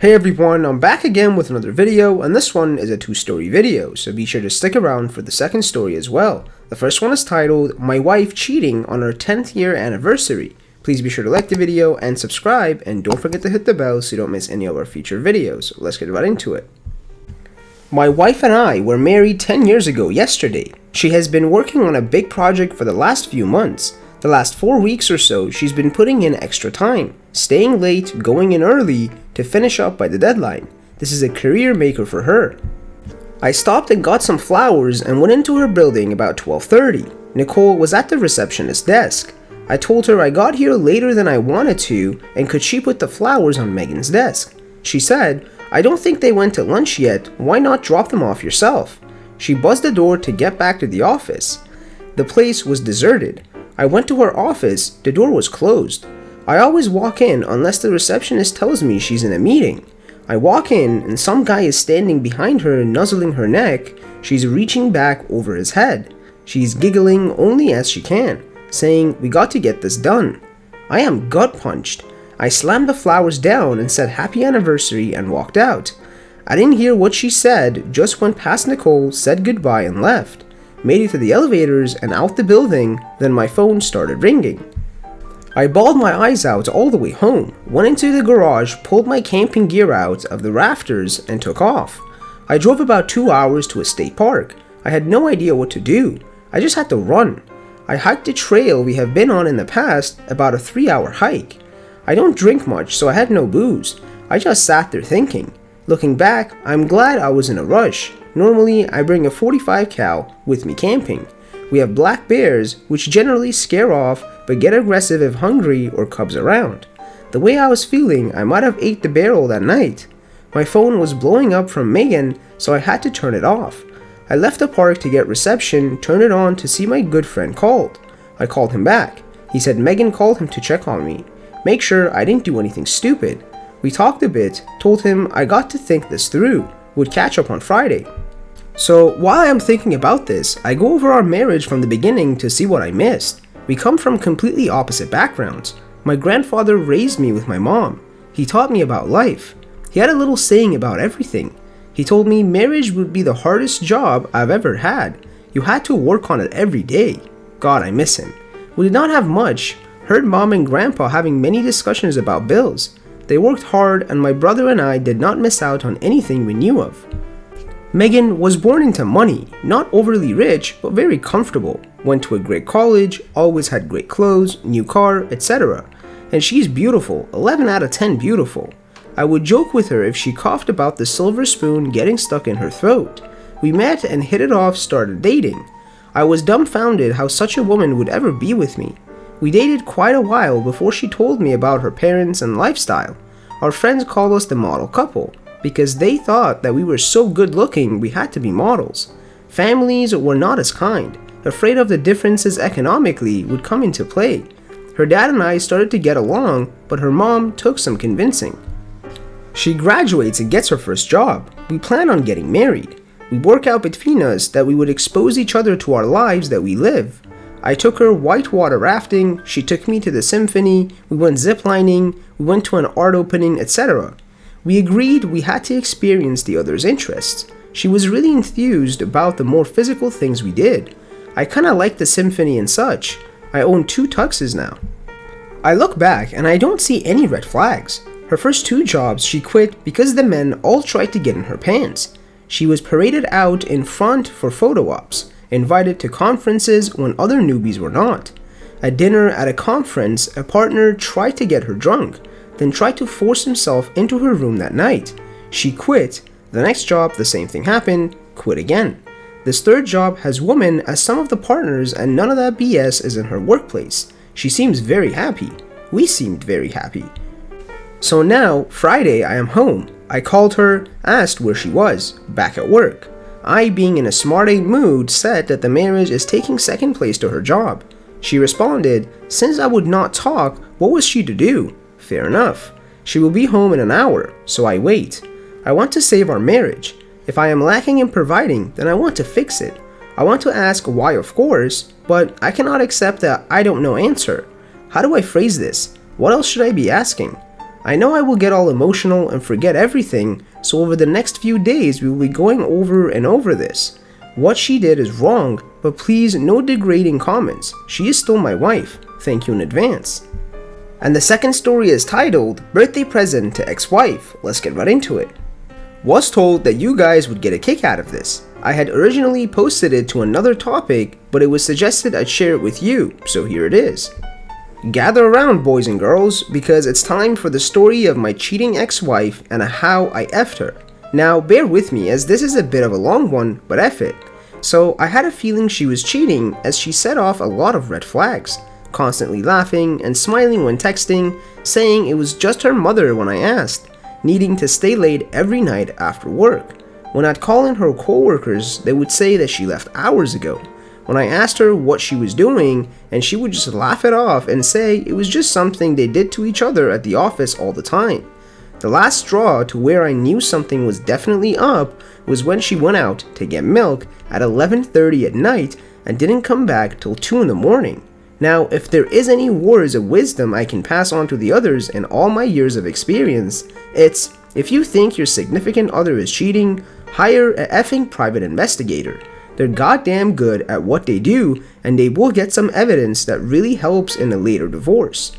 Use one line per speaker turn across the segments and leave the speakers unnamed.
Hey everyone, I'm back again with another video, and this one is a two-story video, so be sure to stick around for the second story as well. The first one is titled, My Wife Cheating on Her 10th Year Anniversary. Please be sure to like the video and subscribe, and don't forget to hit the bell so you don't miss any of our future videos. Let's get right into it. My wife and I were married 10 years ago yesterday. She has been working on a big project for the last few months. The last 4 weeks or so, she's been putting in extra time, staying late, going in early to finish up by the deadline. This is a career maker for her. I stopped and got some flowers and went into her building about 12:30. Nicole was at the receptionist's desk. I told her I got here later than I wanted to and could she put the flowers on Megan's desk. She said, I don't think they went to lunch yet, why not drop them off yourself? She buzzed the door to get back to the office. The place was deserted. I went to her office, the door was closed. I always walk in unless the receptionist tells me she's in a meeting. I walk in and some guy is standing behind her nuzzling her neck. She's reaching back over his head. She's giggling only as she can, saying, we got to get this done. I am gut punched. I slammed the flowers down and said happy anniversary and walked out. I didn't hear what she said, just went past Nicole, said goodbye and left. Made it to the elevators and out the building, then my phone started ringing. I bawled my eyes out all the way home, went into the garage, pulled my camping gear out of the rafters and took off. I drove about 2 hours to a state park. I had no idea what to do. I just had to run. I hiked a trail we have been on in the past, about a 3-hour hike. I don't drink much, so I had no booze. I just sat there thinking. Looking back, I'm glad I was in a rush. Normally, I bring a .45 cal with me camping. We have black bears, which generally scare off but get aggressive if hungry or cubs around. The way I was feeling, I might have ate the barrel that night. My phone was blowing up from Megan, so I had to turn it off. I left the park to get reception, turned it on to see my good friend called. I called him back. He said Megan called him to check on me. Make sure I didn't do anything stupid. We talked a bit, told him I got to think this through, would catch up on Friday. So while I'm thinking about this, I go over our marriage from the beginning to see what I missed. We come from completely opposite backgrounds. My grandfather raised me with my mom. He taught me about life. He had a little saying about everything. He told me marriage would be the hardest job I've ever had. You had to work on it every day. God, I miss him. We did not have much. Heard mom and grandpa having many discussions about bills. They worked hard and my brother and I did not miss out on anything we knew of. Megan was born into money, not overly rich, but very comfortable. Went to a great college, always had great clothes, new car, etc. And she's beautiful, 11 out of 10 beautiful. I would joke with her if she coughed about the silver spoon getting stuck in her throat. We met and hit it off, started dating. I was dumbfounded how such a woman would ever be with me. We dated quite a while before she told me about her parents and lifestyle. Our friends called us the model couple, because they thought that we were so good looking we had to be models. Families were not as kind, afraid of the differences economically would come into play. Her dad and I started to get along, but her mom took some convincing. She graduates and gets her first job. We plan on getting married. We work out between us that we would expose each other to our lives that we live. I took her whitewater rafting, she took me to the symphony, we went ziplining, we went to an art opening, etc. We agreed we had to experience the other's interests. She was really enthused about the more physical things we did. I kinda liked the symphony and such. I own 2 tuxes now. I look back and I don't see any red flags. Her first 2 jobs she quit because the men all tried to get in her pants. She was paraded out in front for photo ops, invited to conferences when other newbies were not. At dinner at a conference, a partner tried to get her drunk, then tried to force himself into her room that night. She quit. The next job, the same thing happened, quit again. This 3rd job has women as some of the partners and none of that BS is in her workplace. She seems very happy. We seemed very happy. So now, Friday, I am home. I called her, asked where she was, back at work. I, being in a smart-aleck mood, said that the marriage is taking second place to her job. She responded, since I would not talk, what was she to do? Fair enough. She will be home in an hour, so I wait. I want to save our marriage. If I am lacking in providing, then I want to fix it. I want to ask why, of course, but I cannot accept that I don't know answer. How do I phrase this? What else should I be asking? I know I will get all emotional and forget everything, so over the next few days we will be going over and over this. What she did is wrong, but please no degrading comments. She is still my wife. Thank you in advance. And the second story is titled, Birthday Present to Ex-Wife. Let's get right into it. Was told that you guys would get a kick out of this. I had originally posted it to another topic, but it was suggested I'd share it with you, so here it is. Gather around, boys and girls, because it's time for the story of my cheating ex-wife and how I effed her. Now, bear with me as this is a bit of a long one, but F it. So, I had a feeling she was cheating as she set off a lot of red flags, constantly laughing and smiling when texting, saying it was just her mother when I asked, needing to stay late every night after work. When I'd call in her co-workers, they would say that she left hours ago. When I asked her what she was doing, and she would just laugh it off and say it was just something they did to each other at the office all the time. The last straw to where I knew something was definitely up was when she went out to get milk at 11:30 at night and didn't come back till 2 in the morning. Now, if there is any words of wisdom I can pass on to the others in all my years of experience, it's if you think your significant other is cheating, hire a effing private investigator. They're goddamn good at what they do, and they will get some evidence that really helps in a later divorce.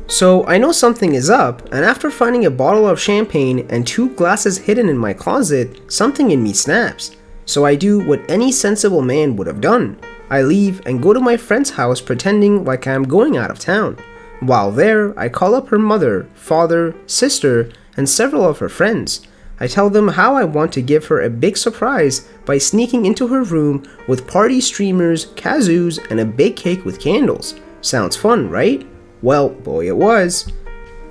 So I know something is up, and after finding a bottle of champagne and 2 glasses hidden in my closet, something in me snaps. So I do what any sensible man would have done. I leave and go to my friend's house pretending like I am going out of town. While there, I call up her mother, father, sister, and several of her friends. I tell them how I want to give her a big surprise by sneaking into her room with party streamers, kazoos, and a big cake with candles. Sounds fun, right? Well, boy it was.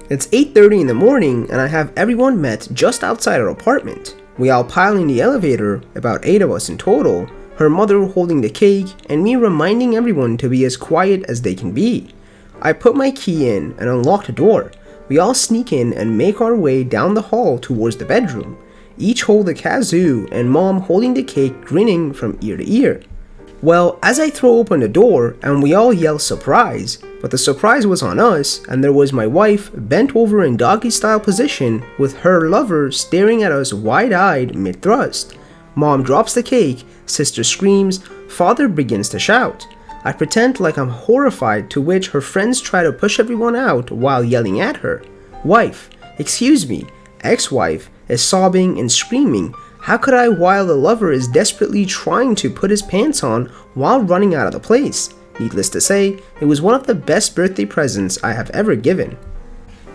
It's 8:30 in the morning and I have everyone met just outside our apartment. We all pile in the elevator, about 8 of us in total, her mother holding the cake and me reminding everyone to be as quiet as they can be. I put my key in and unlock the door. We all sneak in and make our way down the hall towards the bedroom. Each hold a kazoo and mom holding the cake grinning from ear to ear. Well, as I throw open the door and we all yell surprise, but the surprise was on us and there was my wife bent over in doggy style position with her lover staring at us wide-eyed mid-thrust. Mom drops the cake, sister screams, father begins to shout. I pretend like I'm horrified, to which her friends try to push everyone out while yelling at her. Wife, excuse me, ex-wife, is sobbing and screaming. How could I while the lover is desperately trying to put his pants on while running out of the place? Needless to say, it was one of the best birthday presents I have ever given.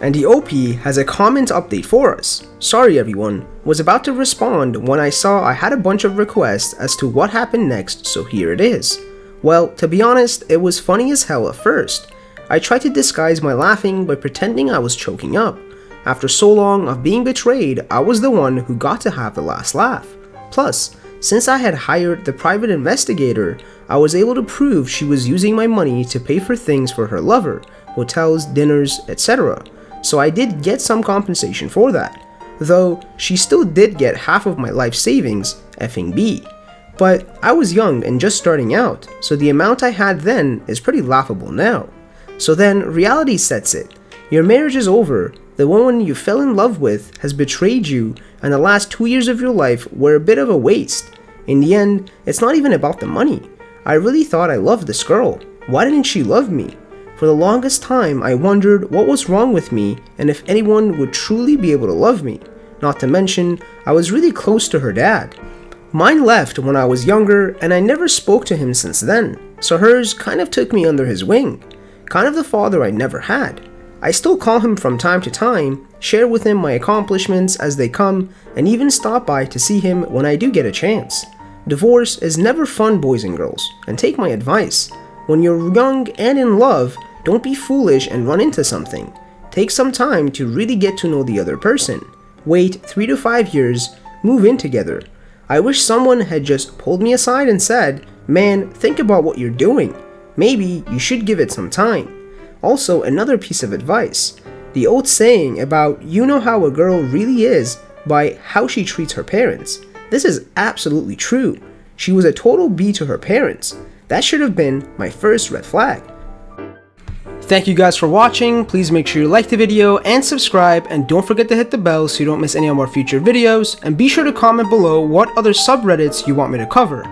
And the OP has a comment update for us. Sorry everyone, was about to respond when I saw I had a bunch of requests as to what happened next, so here it is. Well, to be honest, it was funny as hell at first. I tried to disguise my laughing by pretending I was choking up. After so long of being betrayed, I was the one who got to have the last laugh. Plus, since I had hired the private investigator, I was able to prove she was using my money to pay for things for her lover, hotels, dinners, etc. So I did get some compensation for that. Though, she still did get half of my life savings, effing B. But I was young and just starting out, so the amount I had then is pretty laughable now. So then reality sets it. Your marriage is over, the woman you fell in love with has betrayed you, and the last 2 years of your life were a bit of a waste. In the end, it's not even about the money. I really thought I loved this girl. Why didn't she love me? For the longest time, I wondered what was wrong with me and if anyone would truly be able to love me. Not to mention, I was really close to her dad. Mine left when I was younger and I never spoke to him since then, so hers kind of took me under his wing. Kind of the father I never had. I still call him from time to time, share with him my accomplishments as they come, and even stop by to see him when I do get a chance. Divorce is never fun, boys and girls, and take my advice. When you're young and in love, don't be foolish and run into something. Take some time to really get to know the other person. Wait 3 to 5 years, move in together. I wish someone had just pulled me aside and said, man, think about what you're doing. Maybe you should give it some time. Also, another piece of advice. The old saying about you know how a girl really is by how she treats her parents. This is absolutely true. She was a total B to her parents. That should have been my first red flag. Thank you guys for watching. Please make sure you like the video and subscribe, and don't forget to hit the bell so you don't miss any of our future videos, and be sure to comment below what other subreddits you want me to cover.